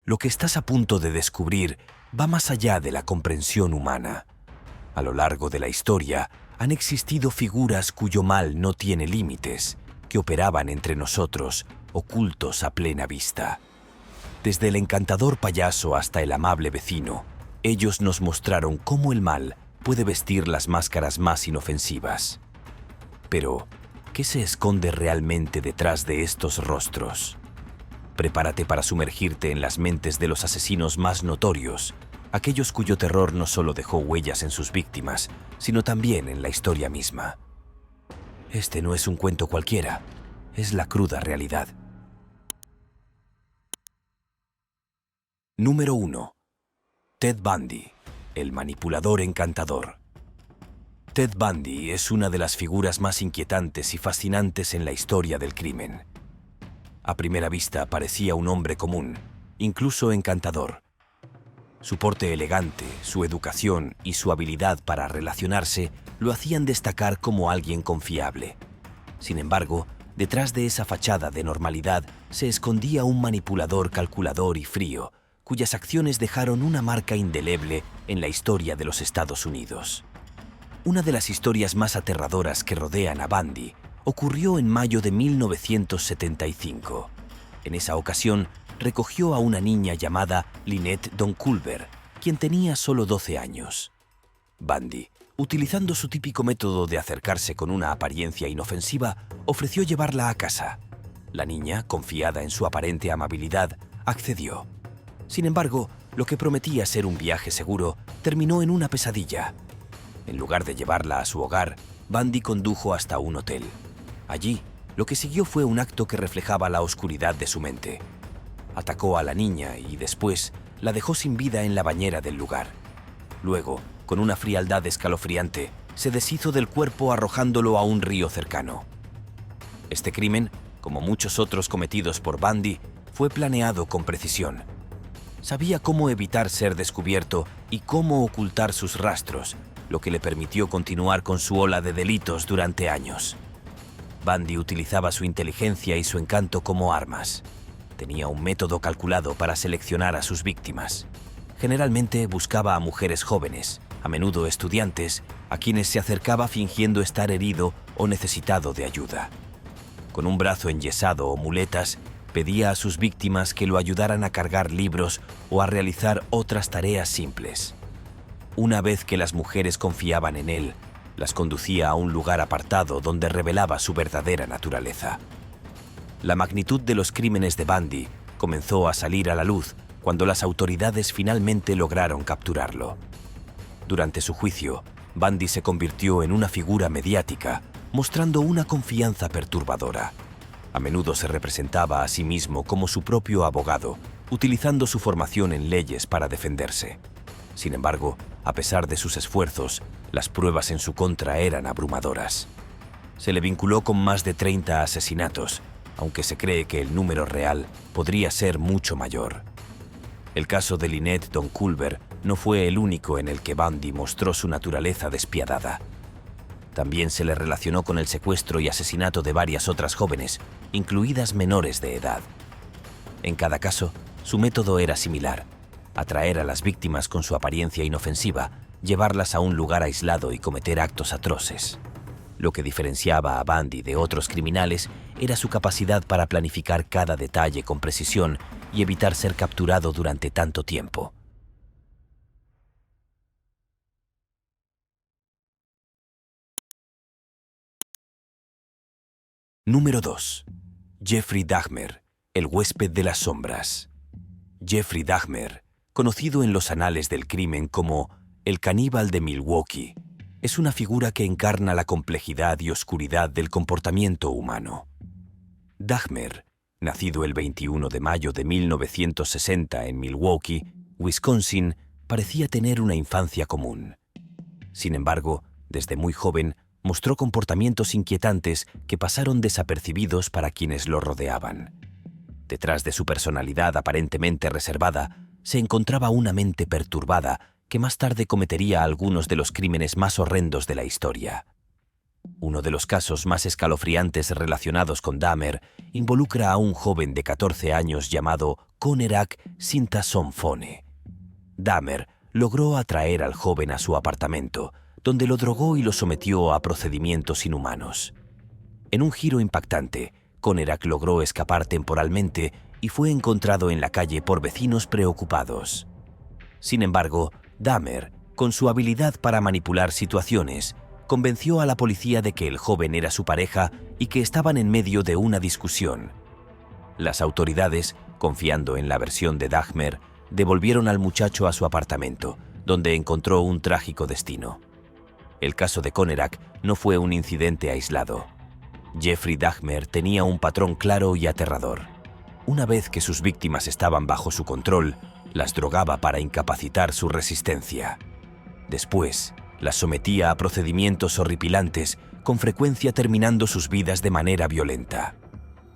Lo que estás a punto de descubrir va más allá de la comprensión humana. A lo largo de la historia han existido figuras cuyo mal no tiene límites, que operaban entre nosotros, ocultos a plena vista. Desde el encantador payaso hasta el amable vecino, ellos nos mostraron cómo el mal puede vestir las máscaras más inofensivas. Pero, ¿qué se esconde realmente detrás de estos rostros? Prepárate para sumergirte en las mentes de los asesinos más notorios, aquellos cuyo terror no solo dejó huellas en sus víctimas, sino también en la historia misma. Este no es un cuento cualquiera, es la cruda realidad. Número 1. Ted Bundy, el manipulador encantador. Ted Bundy es una de las figuras más inquietantes y fascinantes en la historia del crimen. A primera vista parecía un hombre común, incluso encantador. Su porte elegante, su educación y su habilidad para relacionarse lo hacían destacar como alguien confiable. Sin embargo, detrás de esa fachada de normalidad se escondía un manipulador calculador y frío, cuyas acciones dejaron una marca indeleble en la historia de los Estados Unidos. Una de las historias más aterradoras que rodean a Bundy ocurrió en mayo de 1975. En esa ocasión, recogió a una niña llamada Lynette Donculver, quien tenía solo 12 años. Bundy, utilizando su típico método de acercarse con una apariencia inofensiva, ofreció llevarla a casa. La niña, confiada en su aparente amabilidad, accedió. Sin embargo, lo que prometía ser un viaje seguro terminó en una pesadilla. En lugar de llevarla a su hogar, Bundy condujo hasta un hotel. Allí, lo que siguió fue un acto que reflejaba la oscuridad de su mente. Atacó a la niña y después la dejó sin vida en la bañera del lugar. Luego, con una frialdad escalofriante, se deshizo del cuerpo arrojándolo a un río cercano. Este crimen, como muchos otros cometidos por Bundy, fue planeado con precisión. Sabía cómo evitar ser descubierto y cómo ocultar sus rastros, lo que le permitió continuar con su ola de delitos durante años. Bundy utilizaba su inteligencia y su encanto como armas. Tenía un método calculado para seleccionar a sus víctimas. Generalmente buscaba a mujeres jóvenes, a menudo estudiantes, a quienes se acercaba fingiendo estar herido o necesitado de ayuda. Con un brazo enyesado o muletas, pedía a sus víctimas que lo ayudaran a cargar libros o a realizar otras tareas simples. Una vez que las mujeres confiaban en él, las conducía a un lugar apartado donde revelaba su verdadera naturaleza. La magnitud de los crímenes de Bundy comenzó a salir a la luz cuando las autoridades finalmente lograron capturarlo. Durante su juicio, Bundy se convirtió en una figura mediática, mostrando una confianza perturbadora. A menudo se representaba a sí mismo como su propio abogado, utilizando su formación en leyes para defenderse. Sin embargo, a pesar de sus esfuerzos, las pruebas en su contra eran abrumadoras. Se le vinculó con más de 30 asesinatos, aunque se cree que el número real podría ser mucho mayor. El caso de Lynette Donculver no fue el único en el que Bundy mostró su naturaleza despiadada. También se le relacionó con el secuestro y asesinato de varias otras jóvenes, incluidas menores de edad. En cada caso, su método era similar: atraer a las víctimas con su apariencia inofensiva, llevarlas a un lugar aislado y cometer actos atroces. Lo que diferenciaba a Bundy de otros criminales era su capacidad para planificar cada detalle con precisión y evitar ser capturado durante tanto tiempo. Número 2. Jeffrey Dahmer, el huésped de las sombras. Jeffrey Dahmer, conocido en los anales del crimen como el caníbal de Milwaukee, es una figura que encarna la complejidad y oscuridad del comportamiento humano. Dahmer, nacido el 21 de mayo de 1960 en Milwaukee, Wisconsin, parecía tener una infancia común. Sin embargo, desde muy joven, mostró comportamientos inquietantes que pasaron desapercibidos para quienes lo rodeaban. Detrás de su personalidad aparentemente reservada, se encontraba una mente perturbada que más tarde cometería algunos de los crímenes más horrendos de la historia. Uno de los casos más escalofriantes relacionados con Dahmer involucra a un joven de 14 años llamado Conerak Sintasomphone. Dahmer logró atraer al joven a su apartamento, donde lo drogó y lo sometió a procedimientos inhumanos. En un giro impactante, Conerak logró escapar temporalmente y fue encontrado en la calle por vecinos preocupados. Sin embargo, Dahmer, con su habilidad para manipular situaciones, convenció a la policía de que el joven era su pareja y que estaban en medio de una discusión. Las autoridades, confiando en la versión de Dahmer, devolvieron al muchacho a su apartamento, donde encontró un trágico destino. El caso de Conerak no fue un incidente aislado. Jeffrey Dahmer tenía un patrón claro y aterrador. Una vez que sus víctimas estaban bajo su control, las drogaba para incapacitar su resistencia. Después, las sometía a procedimientos horripilantes, con frecuencia terminando sus vidas de manera violenta.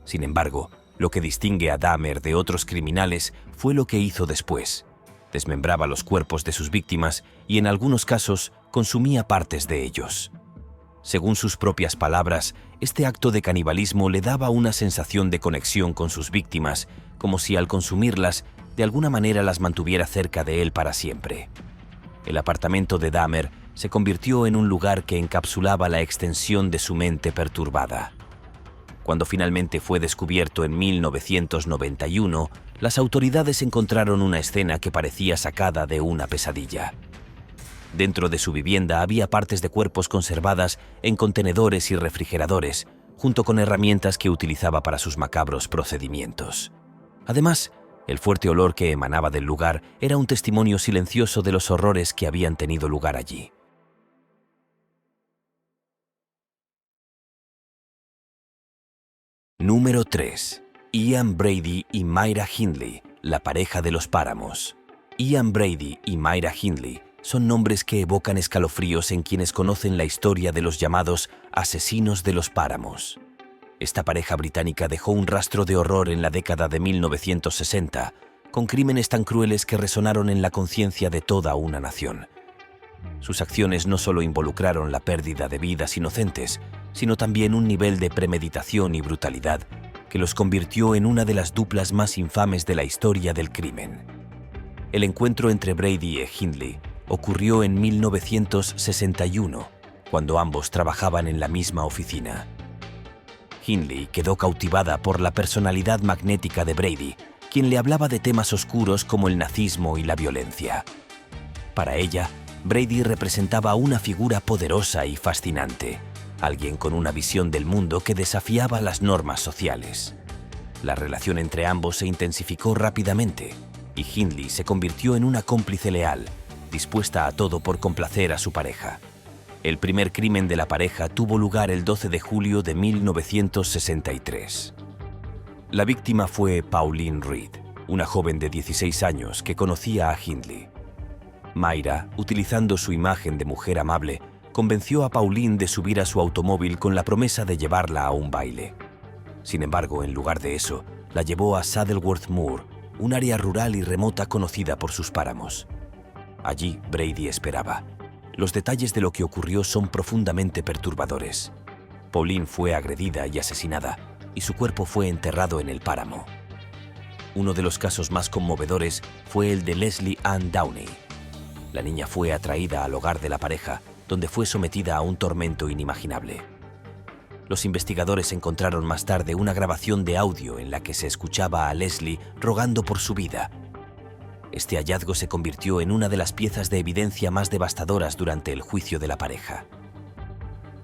Sin embargo, lo que distingue a Dahmer de otros criminales fue lo que hizo después. Desmembraba los cuerpos de sus víctimas y, en algunos casos, consumía partes de ellos. Según sus propias palabras, este acto de canibalismo le daba una sensación de conexión con sus víctimas, como si al consumirlas, de alguna manera las mantuviera cerca de él para siempre. El apartamento de Dahmer se convirtió en un lugar que encapsulaba la extensión de su mente perturbada. Cuando finalmente fue descubierto en 1991, las autoridades encontraron una escena que parecía sacada de una pesadilla. Dentro de su vivienda había partes de cuerpos conservadas en contenedores y refrigeradores, junto con herramientas que utilizaba para sus macabros procedimientos. Además, el fuerte olor que emanaba del lugar era un testimonio silencioso de los horrores que habían tenido lugar allí. Número 3. Ian Brady y Myra Hindley, la pareja de los páramos. Ian Brady y Myra Hindley son nombres que evocan escalofríos en quienes conocen la historia de los llamados asesinos de los páramos. Esta pareja británica dejó un rastro de horror en la década de 1960, con crímenes tan crueles que resonaron en la conciencia de toda una nación. Sus acciones no solo involucraron la pérdida de vidas inocentes, sino también un nivel de premeditación y brutalidad que los convirtió en una de las duplas más infames de la historia del crimen. El encuentro entre Brady y Hindley ocurrió en 1961, cuando ambos trabajaban en la misma oficina. Hindley quedó cautivada por la personalidad magnética de Brady, quien le hablaba de temas oscuros como el nazismo y la violencia. Para ella, Brady representaba una figura poderosa y fascinante, alguien con una visión del mundo que desafiaba las normas sociales. La relación entre ambos se intensificó rápidamente, y Hindley se convirtió en una cómplice leal, dispuesta a todo por complacer a su pareja. El primer crimen de la pareja tuvo lugar el 12 de julio de 1963. La víctima fue Pauline Reed, una joven de 16 años que conocía a Hindley. Myra, utilizando su imagen de mujer amable, convenció a Pauline de subir a su automóvil con la promesa de llevarla a un baile. Sin embargo, en lugar de eso, la llevó a Saddleworth Moor, un área rural y remota conocida por sus páramos. Allí, Brady esperaba. Los detalles de lo que ocurrió son profundamente perturbadores. Pauline fue agredida y asesinada, y su cuerpo fue enterrado en el páramo. Uno de los casos más conmovedores fue el de Leslie Ann Downey. La niña fue atraída al hogar de la pareja, donde fue sometida a un tormento inimaginable. Los investigadores encontraron más tarde una grabación de audio en la que se escuchaba a Leslie rogando por su vida. Este hallazgo se convirtió en una de las piezas de evidencia más devastadoras durante el juicio de la pareja.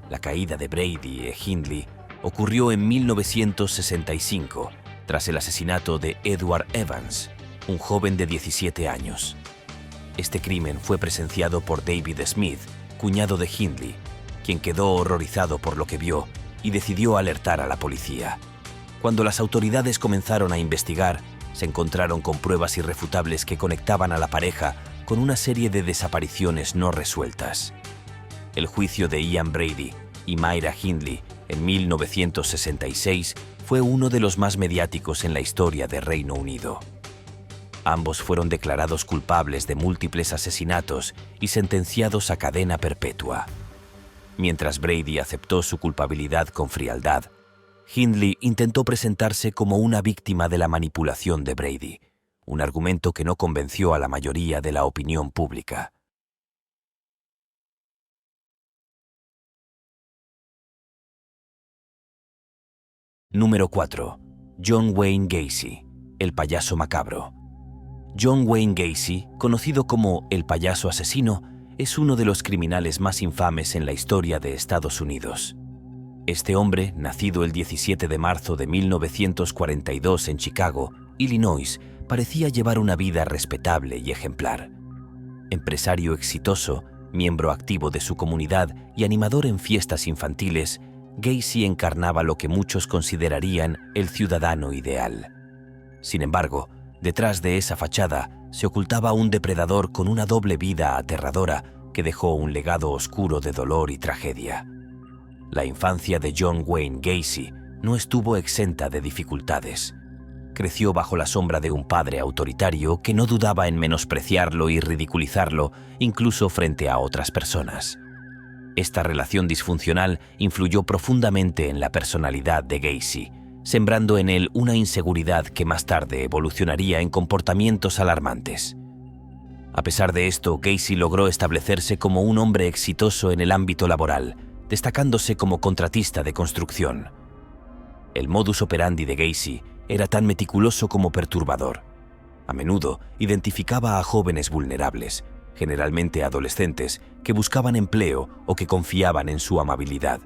La caída de Brady e Hindley ocurrió en 1965, tras el asesinato de Edward Evans, un joven de 17 años. Este crimen fue presenciado por David Smith, cuñado de Hindley, quien quedó horrorizado por lo que vio y decidió alertar a la policía. Cuando las autoridades comenzaron a investigar, se encontraron con pruebas irrefutables que conectaban a la pareja con una serie de desapariciones no resueltas. El juicio de Ian Brady y Myra Hindley en 1966 fue uno de los más mediáticos en la historia de Reino Unido. Ambos fueron declarados culpables de múltiples asesinatos y sentenciados a cadena perpetua. Mientras Brady aceptó su culpabilidad con frialdad, Hindley intentó presentarse como una víctima de la manipulación de Brady, un argumento que no convenció a la mayoría de la opinión pública. Número 4. John Wayne Gacy, el payaso macabro. John Wayne Gacy, conocido como el payaso asesino, es uno de los criminales más infames en la historia de Estados Unidos. Este hombre, nacido el 17 de marzo de 1942 en Chicago, Illinois, parecía llevar una vida respetable y ejemplar. Empresario exitoso, miembro activo de su comunidad y animador en fiestas infantiles, Gacy encarnaba lo que muchos considerarían el ciudadano ideal. Sin embargo, detrás de esa fachada se ocultaba un depredador con una doble vida aterradora que dejó un legado oscuro de dolor y tragedia. La infancia de John Wayne Gacy no estuvo exenta de dificultades. Creció bajo la sombra de un padre autoritario que no dudaba en menospreciarlo y ridiculizarlo, incluso frente a otras personas. Esta relación disfuncional influyó profundamente en la personalidad de Gacy, sembrando en él una inseguridad que más tarde evolucionaría en comportamientos alarmantes. A pesar de esto, Gacy logró establecerse como un hombre exitoso en el ámbito laboral, destacándose como contratista de construcción. El modus operandi de Gacy era tan meticuloso como perturbador. A menudo identificaba a jóvenes vulnerables, generalmente adolescentes, que buscaban empleo o que confiaban en su amabilidad.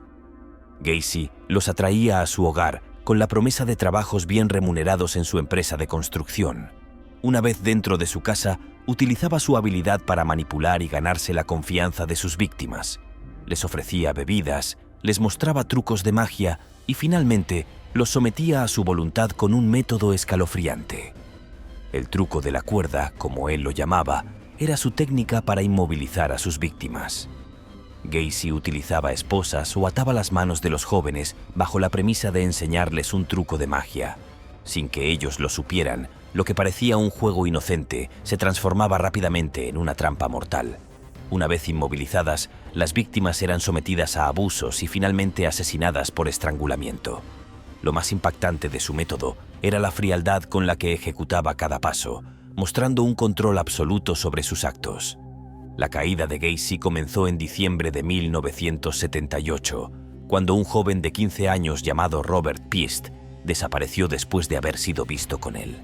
Gacy los atraía a su hogar con la promesa de trabajos bien remunerados en su empresa de construcción. Una vez dentro de su casa, utilizaba su habilidad para manipular y ganarse la confianza de sus víctimas. Les ofrecía bebidas, les mostraba trucos de magia y finalmente los sometía a su voluntad con un método escalofriante. El truco de la cuerda, como él lo llamaba, era su técnica para inmovilizar a sus víctimas. Gacy utilizaba esposas o ataba las manos de los jóvenes bajo la premisa de enseñarles un truco de magia. Sin que ellos lo supieran, lo que parecía un juego inocente se transformaba rápidamente en una trampa mortal. Una vez inmovilizadas, las víctimas eran sometidas a abusos y finalmente asesinadas por estrangulamiento. Lo más impactante de su método era la frialdad con la que ejecutaba cada paso, mostrando un control absoluto sobre sus actos. La caída de Gacy comenzó en diciembre de 1978, cuando un joven de 15 años llamado Robert Pist desapareció después de haber sido visto con él.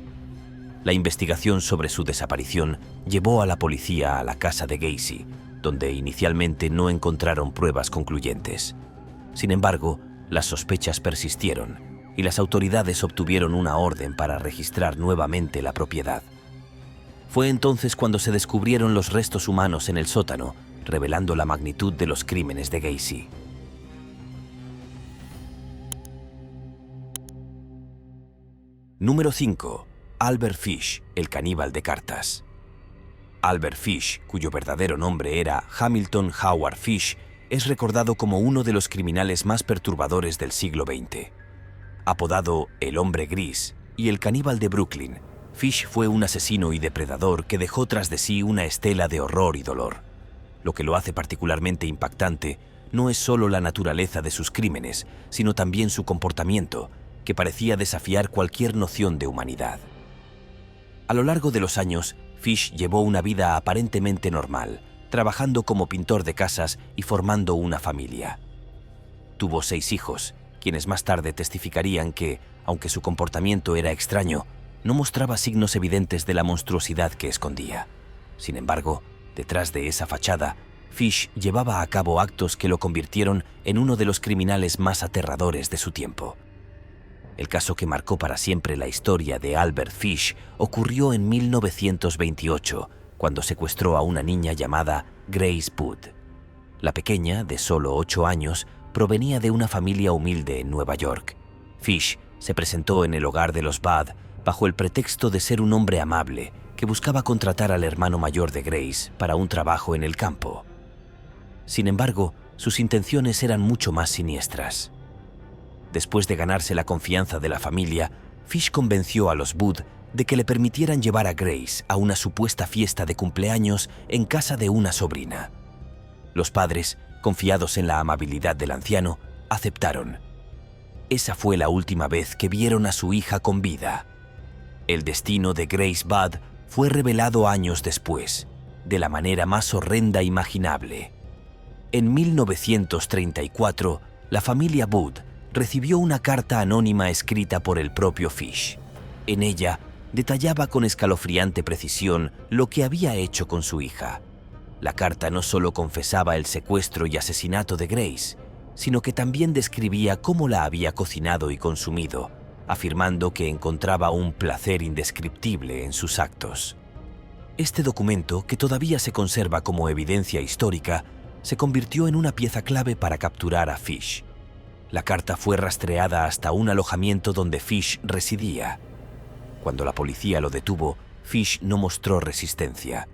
La investigación sobre su desaparición llevó a la policía a la casa de Gacy, donde inicialmente no encontraron pruebas concluyentes. Sin embargo, las sospechas persistieron y las autoridades obtuvieron una orden para registrar nuevamente la propiedad. Fue entonces cuando se descubrieron los restos humanos en el sótano, revelando la magnitud de los crímenes de Gacy. Número 5. Albert Fish, el caníbal de cartas. Albert Fish, cuyo verdadero nombre era Hamilton Howard Fish, es recordado como uno de los criminales más perturbadores del siglo XX. Apodado el Hombre Gris y el Caníbal de Brooklyn, Fish fue un asesino y depredador que dejó tras de sí una estela de horror y dolor. Lo que lo hace particularmente impactante no es solo la naturaleza de sus crímenes, sino también su comportamiento, que parecía desafiar cualquier noción de humanidad. A lo largo de los años, Fish llevó una vida aparentemente normal, trabajando como pintor de casas y formando una familia. Tuvo 6 hijos, quienes más tarde testificarían que, aunque su comportamiento era extraño, no mostraba signos evidentes de la monstruosidad que escondía. Sin embargo, detrás de esa fachada, Fish llevaba a cabo actos que lo convirtieron en uno de los criminales más aterradores de su tiempo. El caso que marcó para siempre la historia de Albert Fish ocurrió en 1928, cuando secuestró a una niña llamada Grace Budd. La pequeña, de solo 8 años, provenía de una familia humilde en Nueva York. Fish se presentó en el hogar de los Budd bajo el pretexto de ser un hombre amable que buscaba contratar al hermano mayor de Grace para un trabajo en el campo. Sin embargo, sus intenciones eran mucho más siniestras. Después de ganarse la confianza de la familia, Fish convenció a los Budd de que le permitieran llevar a Grace a una supuesta fiesta de cumpleaños en casa de una sobrina. Los padres, confiados en la amabilidad del anciano, aceptaron. Esa fue la última vez que vieron a su hija con vida. El destino de Grace Budd fue revelado años después, de la manera más horrenda imaginable. En 1934, la familia Budd recibió una carta anónima escrita por el propio Fish. En ella, detallaba con escalofriante precisión lo que había hecho con su hija. La carta no solo confesaba el secuestro y asesinato de Grace, sino que también describía cómo la había cocinado y consumido, afirmando que encontraba un placer indescriptible en sus actos. Este documento, que todavía se conserva como evidencia histórica, se convirtió en una pieza clave para capturar a Fish. La carta fue rastreada hasta un alojamiento donde Fish residía. Cuando la policía lo detuvo, Fish no mostró resistencia.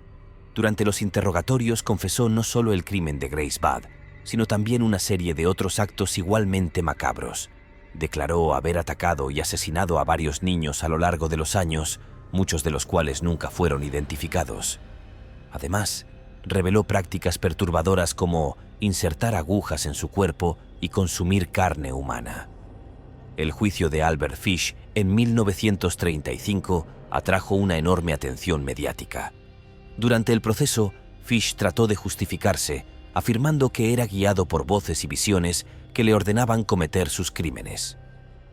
Durante los interrogatorios confesó no solo el crimen de Grace Budd, sino también una serie de otros actos igualmente macabros. Declaró haber atacado y asesinado a varios niños a lo largo de los años, muchos de los cuales nunca fueron identificados. Además, reveló prácticas perturbadoras como insertar agujas en su cuerpo y consumir carne humana. El juicio de Albert Fish en 1935 atrajo una enorme atención mediática. Durante el proceso, Fish trató de justificarse, afirmando que era guiado por voces y visiones que le ordenaban cometer sus crímenes.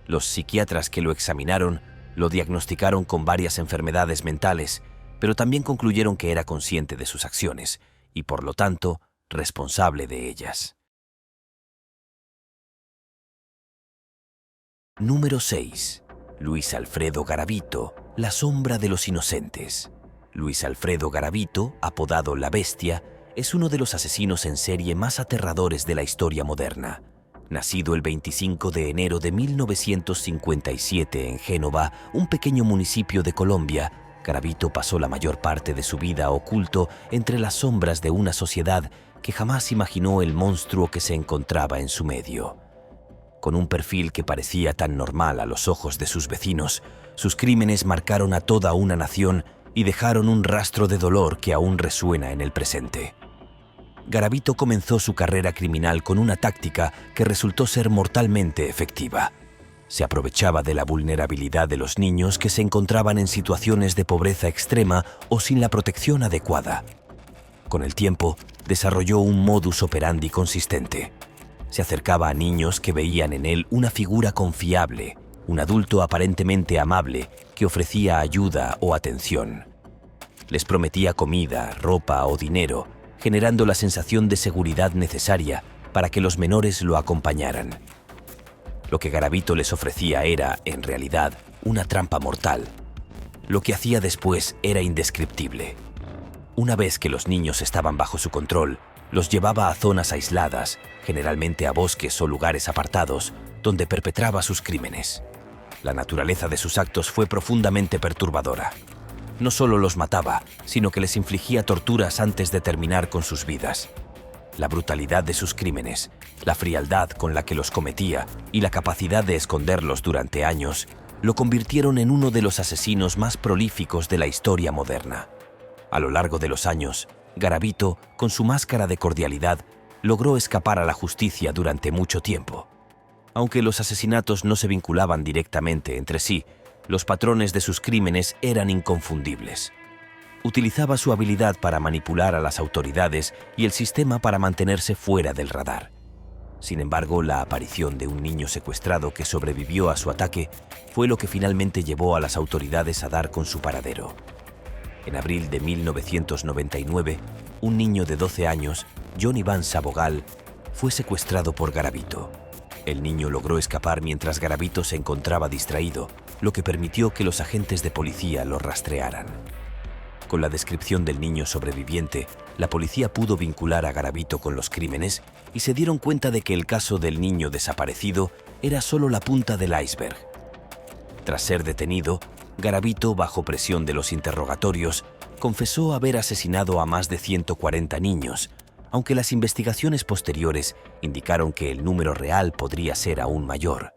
Los psiquiatras que lo examinaron lo diagnosticaron con varias enfermedades mentales, pero también concluyeron que era consciente de sus acciones y, por lo tanto, responsable de ellas. Número 6. Luis Alfredo Garavito, la sombra de los inocentes. Luis Alfredo Garavito, apodado La Bestia, es uno de los asesinos en serie más aterradores de la historia moderna. Nacido el 25 de enero de 1957 en Génova, un pequeño municipio de Colombia, Garavito pasó la mayor parte de su vida oculto entre las sombras de una sociedad que jamás imaginó el monstruo que se encontraba en su medio. Con un perfil que parecía tan normal a los ojos de sus vecinos, sus crímenes marcaron a toda una nación y dejaron un rastro de dolor que aún resuena en el presente. Garavito comenzó su carrera criminal con una táctica que resultó ser mortalmente efectiva. Se aprovechaba de la vulnerabilidad de los niños que se encontraban en situaciones de pobreza extrema o sin la protección adecuada. Con el tiempo, desarrolló un modus operandi consistente. Se acercaba a niños que veían en él una figura confiable, un adulto aparentemente amable que ofrecía ayuda o atención. Les prometía comida, ropa o dinero, generando la sensación de seguridad necesaria para que los menores lo acompañaran. Lo que Garavito les ofrecía era, en realidad, una trampa mortal. Lo que hacía después era indescriptible. Una vez que los niños estaban bajo su control, los llevaba a zonas aisladas, generalmente a bosques o lugares apartados, donde perpetraba sus crímenes. La naturaleza de sus actos fue profundamente perturbadora. No solo los mataba, sino que les infligía torturas antes de terminar con sus vidas. La brutalidad de sus crímenes, la frialdad con la que los cometía y la capacidad de esconderlos durante años lo convirtieron en uno de los asesinos más prolíficos de la historia moderna. A lo largo de los años, Garavito, con su máscara de cordialidad, logró escapar a la justicia durante mucho tiempo. Aunque los asesinatos no se vinculaban directamente entre sí, los patrones de sus crímenes eran inconfundibles. Utilizaba su habilidad para manipular a las autoridades y el sistema para mantenerse fuera del radar. Sin embargo, la aparición de un niño secuestrado que sobrevivió a su ataque fue lo que finalmente llevó a las autoridades a dar con su paradero. En abril de 1999, un niño de 12 años, John Iván Sabogal, fue secuestrado por Garavito. El niño logró escapar mientras Garavito se encontraba distraído, lo que permitió que los agentes de policía lo rastrearan. Con la descripción del niño sobreviviente, la policía pudo vincular a Garavito con los crímenes y se dieron cuenta de que el caso del niño desaparecido era solo la punta del iceberg. Tras ser detenido, Garavito, bajo presión de los interrogatorios, confesó haber asesinado a más de 140 niños, aunque las investigaciones posteriores indicaron que el número real podría ser aún mayor.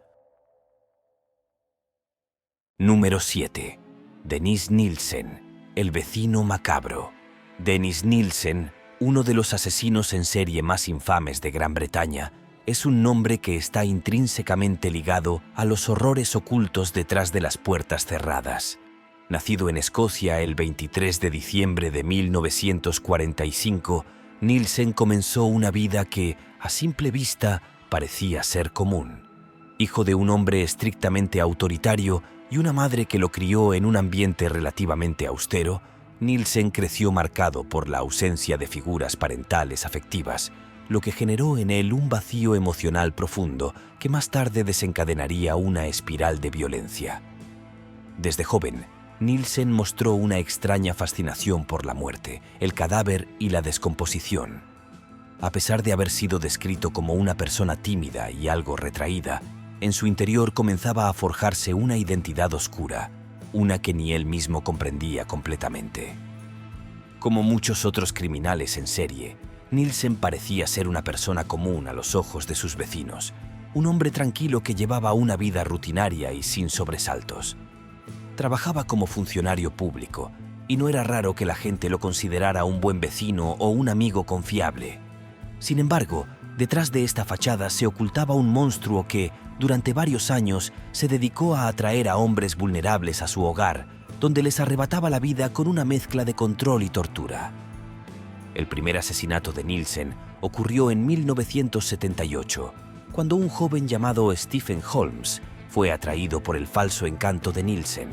Número 7. Dennis Nielsen, el vecino macabro. Dennis Nielsen, uno de los asesinos en serie más infames de Gran Bretaña, es un nombre que está intrínsecamente ligado a los horrores ocultos detrás de las puertas cerradas. Nacido en Escocia el 23 de diciembre de 1945, Nielsen comenzó una vida que, a simple vista, parecía ser común. Hijo de un hombre estrictamente autoritario y una madre que lo crió en un ambiente relativamente austero, Nielsen creció marcado por la ausencia de figuras parentales afectivas, lo que generó en él un vacío emocional profundo que más tarde desencadenaría una espiral de violencia. Desde joven, Nielsen mostró una extraña fascinación por la muerte, el cadáver y la descomposición. A pesar de haber sido descrito como una persona tímida y algo retraída, en su interior comenzaba a forjarse una identidad oscura, una que ni él mismo comprendía completamente. Como muchos otros criminales en serie, Nielsen parecía ser una persona común a los ojos de sus vecinos, un hombre tranquilo que llevaba una vida rutinaria y sin sobresaltos. Trabajaba como funcionario público, y no era raro que la gente lo considerara un buen vecino o un amigo confiable. Sin embargo, detrás de esta fachada se ocultaba un monstruo que, durante varios años, se dedicó a atraer a hombres vulnerables a su hogar, donde les arrebataba la vida con una mezcla de control y tortura. El primer asesinato de Nielsen ocurrió en 1978, cuando un joven llamado Stephen Holmes fue atraído por el falso encanto de Nielsen.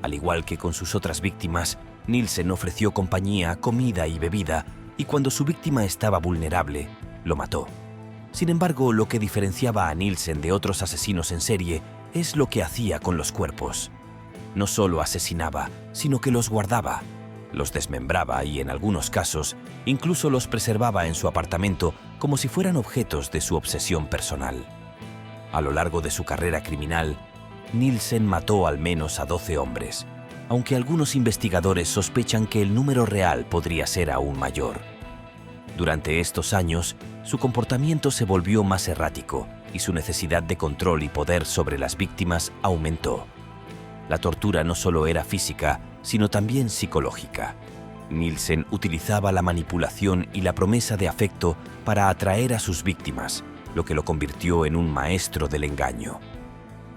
Al igual que con sus otras víctimas, Nielsen ofreció compañía, comida y bebida, y cuando su víctima estaba vulnerable, lo mató. Sin embargo, lo que diferenciaba a Nielsen de otros asesinos en serie es lo que hacía con los cuerpos. No solo asesinaba, sino que los guardaba, los desmembraba y, en algunos casos, incluso los preservaba en su apartamento como si fueran objetos de su obsesión personal. A lo largo de su carrera criminal, Nielsen mató al menos a 12 hombres, aunque algunos investigadores sospechan que el número real podría ser aún mayor. Durante estos años, su comportamiento se volvió más errático y su necesidad de control y poder sobre las víctimas aumentó. La tortura no solo era física, sino también psicológica. Nielsen utilizaba la manipulación y la promesa de afecto para atraer a sus víctimas, lo que lo convirtió en un maestro del engaño.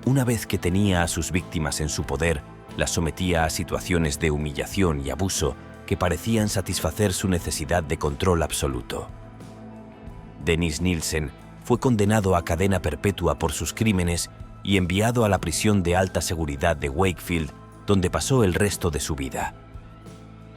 Una vez que tenía a sus víctimas en su poder, las sometía a situaciones de humillación y abuso que parecían satisfacer su necesidad de control absoluto. Dennis Nielsen fue condenado a cadena perpetua por sus crímenes y enviado a la prisión de alta seguridad de Wakefield, donde pasó el resto de su vida.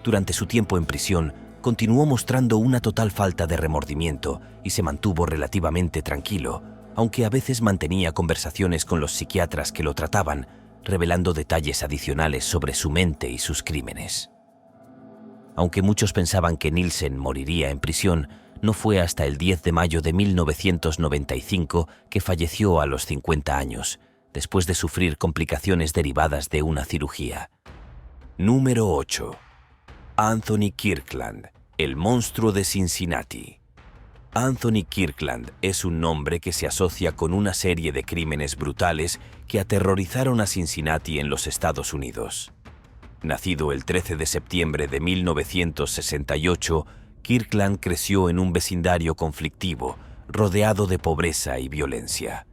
Durante su tiempo en prisión, continuó mostrando una total falta de remordimiento y se mantuvo relativamente tranquilo, aunque a veces mantenía conversaciones con los psiquiatras que lo trataban, revelando detalles adicionales sobre su mente y sus crímenes. Aunque muchos pensaban que Nielsen moriría en prisión, no fue hasta el 10 de mayo de 1995 que falleció a los 50 años, después de sufrir complicaciones derivadas de una cirugía. Número 8. Anthony Kirkland, el monstruo de Cincinnati. Anthony Kirkland es un nombre que se asocia con una serie de crímenes brutales que aterrorizaron a Cincinnati en los Estados Unidos. Nacido el 13 de septiembre de 1968, Kirkland creció en un vecindario conflictivo, rodeado de pobreza y violencia.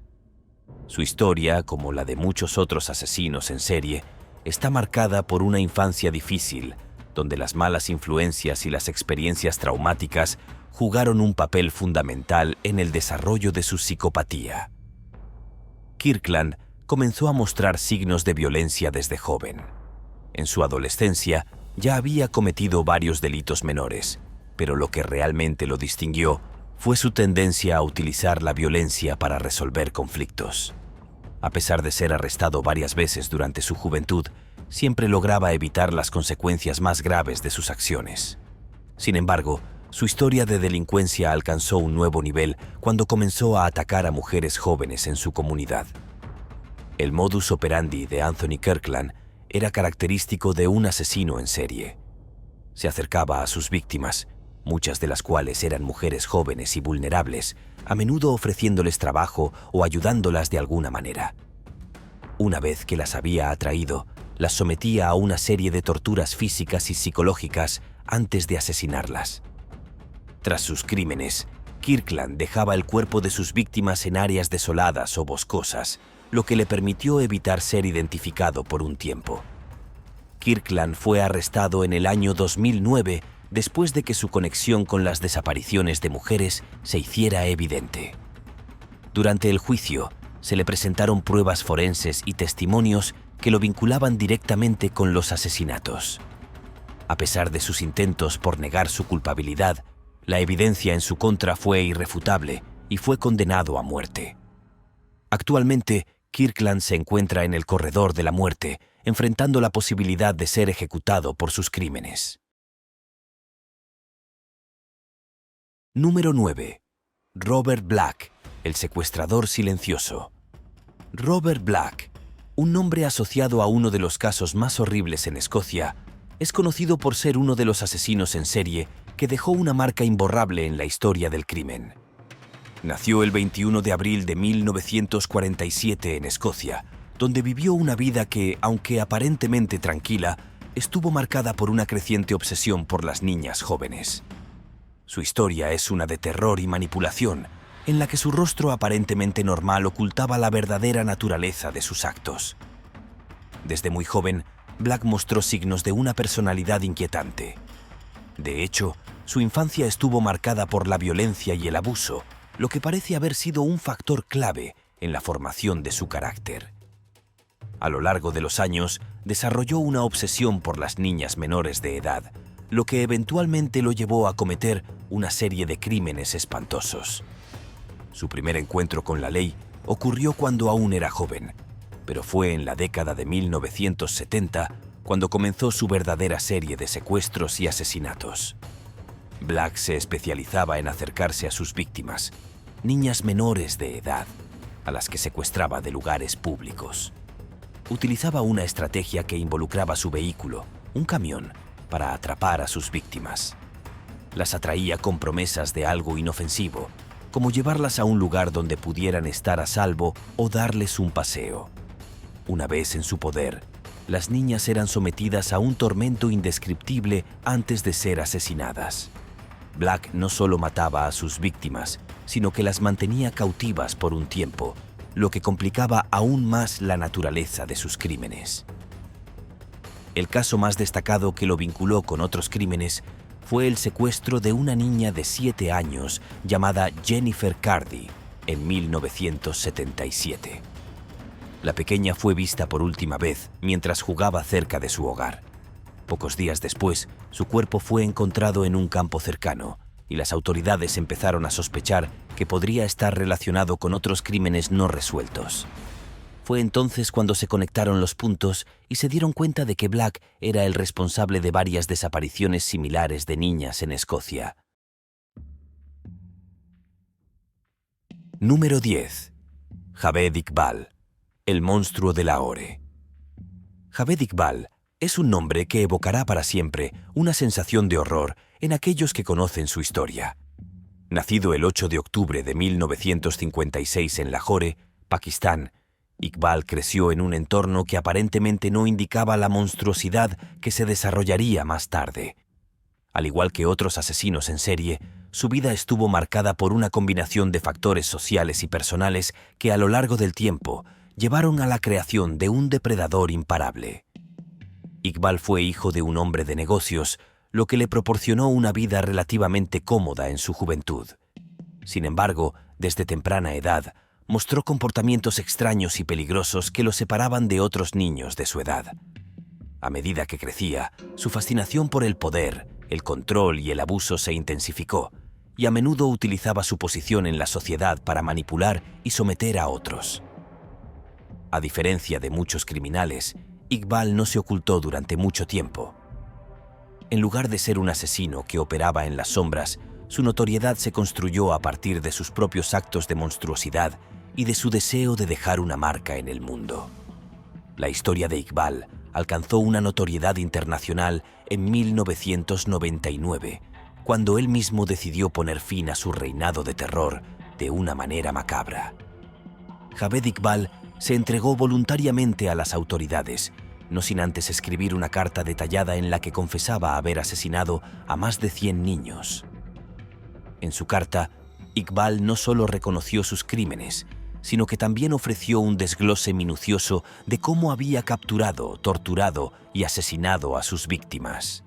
Su historia, como la de muchos otros asesinos en serie, está marcada por una infancia difícil, donde las malas influencias y las experiencias traumáticas jugaron un papel fundamental en el desarrollo de su psicopatía. Kirkland comenzó a mostrar signos de violencia desde joven. En su adolescencia ya había cometido varios delitos menores, pero lo que realmente lo distinguió fue su tendencia a utilizar la violencia para resolver conflictos. A pesar de ser arrestado varias veces durante su juventud, siempre lograba evitar las consecuencias más graves de sus acciones. Sin embargo, su historia de delincuencia alcanzó un nuevo nivel cuando comenzó a atacar a mujeres jóvenes en su comunidad. El modus operandi de Anthony Kirkland era característico de un asesino en serie. Se acercaba a sus víctimas, muchas de las cuales eran mujeres jóvenes y vulnerables, a menudo ofreciéndoles trabajo o ayudándolas de alguna manera. Una vez que las había atraído, las sometía a una serie de torturas físicas y psicológicas antes de asesinarlas. Tras sus crímenes, Kirkland dejaba el cuerpo de sus víctimas en áreas desoladas o boscosas, lo que le permitió evitar ser identificado por un tiempo. Kirkland fue arrestado en el año 2009 después de que su conexión con las desapariciones de mujeres se hiciera evidente. Durante el juicio, se le presentaron pruebas forenses y testimonios que lo vinculaban directamente con los asesinatos. A pesar de sus intentos por negar su culpabilidad, la evidencia en su contra fue irrefutable y fue condenado a muerte. Actualmente, Kirkland se encuentra en el corredor de la muerte, enfrentando la posibilidad de ser ejecutado por sus crímenes. Número 9. Robert Black, el secuestrador silencioso. Robert Black, un nombre asociado a uno de los casos más horribles en Escocia, es conocido por ser uno de los asesinos en serie que dejó una marca imborrable en la historia del crimen. Nació el 21 de abril de 1947 en Escocia, donde vivió una vida que, aunque aparentemente tranquila, estuvo marcada por una creciente obsesión por las niñas jóvenes. Su historia es una de terror y manipulación, en la que su rostro aparentemente normal ocultaba la verdadera naturaleza de sus actos. Desde muy joven, Black mostró signos de una personalidad inquietante. De hecho, su infancia estuvo marcada por la violencia y el abuso, lo que parece haber sido un factor clave en la formación de su carácter. A lo largo de los años, desarrolló una obsesión por las niñas menores de edad, lo que eventualmente lo llevó a cometer una serie de crímenes espantosos. Su primer encuentro con la ley ocurrió cuando aún era joven, pero fue en la década de 1970 cuando comenzó su verdadera serie de secuestros y asesinatos. Black se especializaba en acercarse a sus víctimas, niñas menores de edad, a las que secuestraba de lugares públicos. Utilizaba una estrategia que involucraba su vehículo, un camión, para atrapar a sus víctimas. Las atraía con promesas de algo inofensivo, como llevarlas a un lugar donde pudieran estar a salvo o darles un paseo. Una vez en su poder, las niñas eran sometidas a un tormento indescriptible antes de ser asesinadas. Black no solo mataba a sus víctimas, sino que las mantenía cautivas por un tiempo, lo que complicaba aún más la naturaleza de sus crímenes. El caso más destacado que lo vinculó con otros crímenes fue el secuestro de una niña de 7 años llamada Jennifer Cardy en 1977. La pequeña fue vista por última vez mientras jugaba cerca de su hogar. Pocos días después, su cuerpo fue encontrado en un campo cercano y las autoridades empezaron a sospechar que podría estar relacionado con otros crímenes no resueltos. Fue entonces cuando se conectaron los puntos y se dieron cuenta de que Black era el responsable de varias desapariciones similares de niñas en Escocia. Número 10. Javed Iqbal, el monstruo de Lahore. Javed Iqbal es un nombre que evocará para siempre una sensación de horror en aquellos que conocen su historia. Nacido el 8 de octubre de 1956 en Lahore, Pakistán, Iqbal creció en un entorno que aparentemente no indicaba la monstruosidad que se desarrollaría más tarde. Al igual que otros asesinos en serie, su vida estuvo marcada por una combinación de factores sociales y personales que a lo largo del tiempo llevaron a la creación de un depredador imparable. Iqbal fue hijo de un hombre de negocios, lo que le proporcionó una vida relativamente cómoda en su juventud. Sin embargo, desde temprana edad, mostró comportamientos extraños y peligrosos que lo separaban de otros niños de su edad. A medida que crecía, su fascinación por el poder, el control y el abuso se intensificó, y a menudo utilizaba su posición en la sociedad para manipular y someter a otros. A diferencia de muchos criminales, Iqbal no se ocultó durante mucho tiempo. En lugar de ser un asesino que operaba en las sombras, su notoriedad se construyó a partir de sus propios actos de monstruosidad y de su deseo de dejar una marca en el mundo. La historia de Iqbal alcanzó una notoriedad internacional en 1999, cuando él mismo decidió poner fin a su reinado de terror de una manera macabra. Javed Iqbal se entregó voluntariamente a las autoridades, no sin antes escribir una carta detallada en la que confesaba haber asesinado a más de 100 niños. En su carta, Iqbal no solo reconoció sus crímenes, sino que también ofreció un desglose minucioso de cómo había capturado, torturado y asesinado a sus víctimas.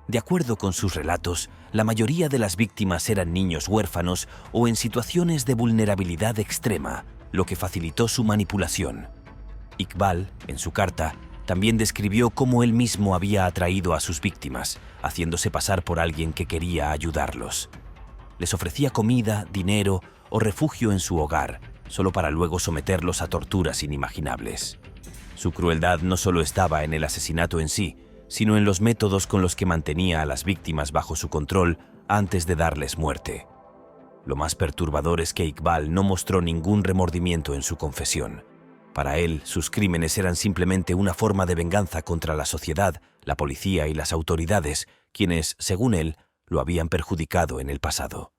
De acuerdo con sus relatos, la mayoría de las víctimas eran niños huérfanos o en situaciones de vulnerabilidad extrema, lo que facilitó su manipulación. Iqbal, en su carta, también describió cómo él mismo había atraído a sus víctimas, haciéndose pasar por alguien que quería ayudarlos. Les ofrecía comida, dinero o refugio en su hogar, solo para luego someterlos a torturas inimaginables. Su crueldad no solo estaba en el asesinato en sí, sino en los métodos con los que mantenía a las víctimas bajo su control antes de darles muerte. Lo más perturbador es que Iqbal no mostró ningún remordimiento en su confesión. Para él, sus crímenes eran simplemente una forma de venganza contra la sociedad, la policía y las autoridades, quienes, según él, lo habían perjudicado en el pasado.